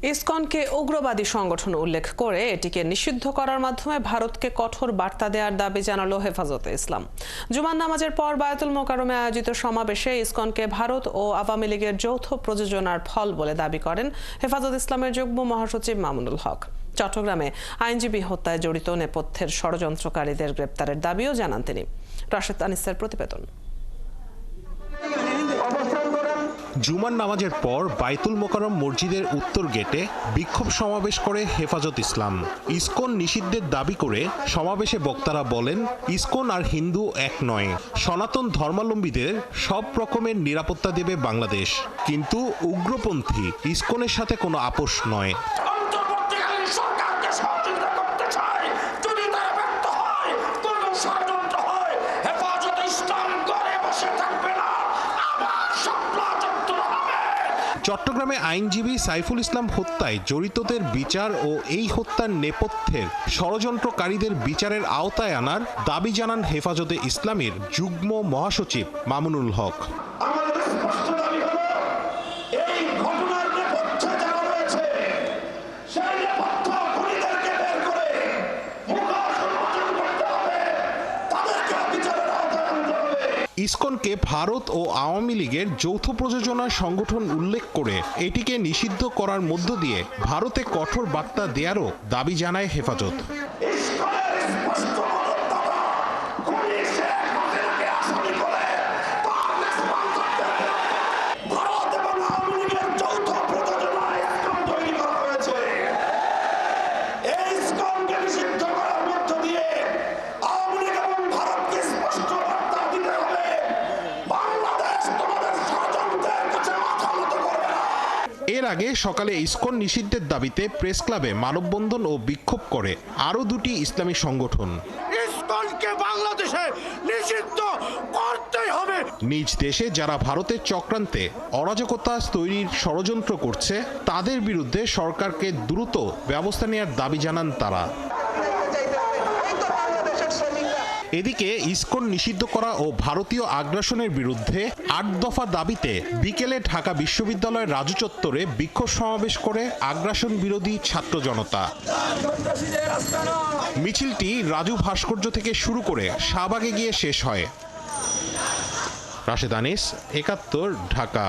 ইসকনকে উগ্রবাদী সংগঠন উল্লেখ করে এটিকে নিষিদ্ধ করার মাধ্যমে ভারতকে কঠোর বার্তা দেওয়ার দাবি জানালো হেফাজতে ইসলাম। জুমার নামাজের পর বায়তুল মোকাররমে আয়োজিত সমাবেশে ইসকনকে ভারত ও আওয়ামী লীগের যৌথ প্রযোজনার ফল বলে দাবি করেন হেফাজত ইসলামের যুগ্ম মহাসচিব মামুনুল হক। চট্টগ্রামে আইনজীবী হত্যায় জড়িত নেপথ্যের ষড়যন্ত্রকারীদের গ্রেপ্তারের দাবিও জানান তিনি। রাশেদ আনিসের প্রতিবেদন। জুমার নামাজের পর বায়তুল মোকাররম মসজিদের উত্তর গেটে বিক্ষোভ সমাবেশ করে হেফাজত ইসলাম। ইসকন নিষিদ্ধের দাবি করে সমাবেশে বক্তারা বলেন, ইসকন আর হিন্দু এক নয়, সনাতন ধর্মাবলম্বীদের সব রকমের নিরাপত্তা দেবে বাংলাদেশ, কিন্তু উগ্রপন্থী ইসকনের সাথে কোনো আপোষ নয়। চট্টগ্রামে আইনজীবী সাইফুল ইসলাম হত্যায় জড়িতদের বিচার ও এই হত্যার নেপথ্যের ষড়যন্ত্রকারীদের বিচারের আওতায় আনার দাবি জানান হেফাজতে ইসলামের যুগ্ম মহাসচিব মামুনুল হক। ইসকনকে ভারত ও আওয়ামী লীগের যৌথ প্রযোজনার সংগঠন উল্লেখ করে এটিকে নিষিদ্ধ করার মধ্য দিয়ে ভারতে কঠোর বার্তা দেয়ারও দাবি জানায় হেফাজত। এর আগে সকালে ইসকন নিষিদ্ধের দাবিতে প্রেস ক্লাবে মানববন্ধন ও বিক্ষোভ করে আরও দুটি ইসলামী সংগঠন। ইসকনকে বাংলাদেশে নিষিদ্ধ করতেই হবে। নিজ দেশে যারা ভারতের চক্রান্তে অরাজকতা তৈরির ষড়যন্ত্র করছে তাদের বিরুদ্ধে সরকারকে দ্রুত ব্যবস্থা নেওয়ার দাবি জানান তারা। এদিকে ইসকন নিষিদ্ধ করা ও ভারতীয় আগ্রাসনের বিরুদ্ধে ৮ দফা দাবিতে বিকেলে ঢাকা বিশ্ববিদ্যালয়ের রাজু চত্বরে বিক্ষোভ সমাবেশ করে আগ্রাসন বিরোধী ছাত্র জনতা। মিছিলটি রাজু ভাস্কর্য থেকে শুরু করে শাহবাগে গিয়ে শেষ হয়। রাশেদ আনিস, ৭১, ঢাকা।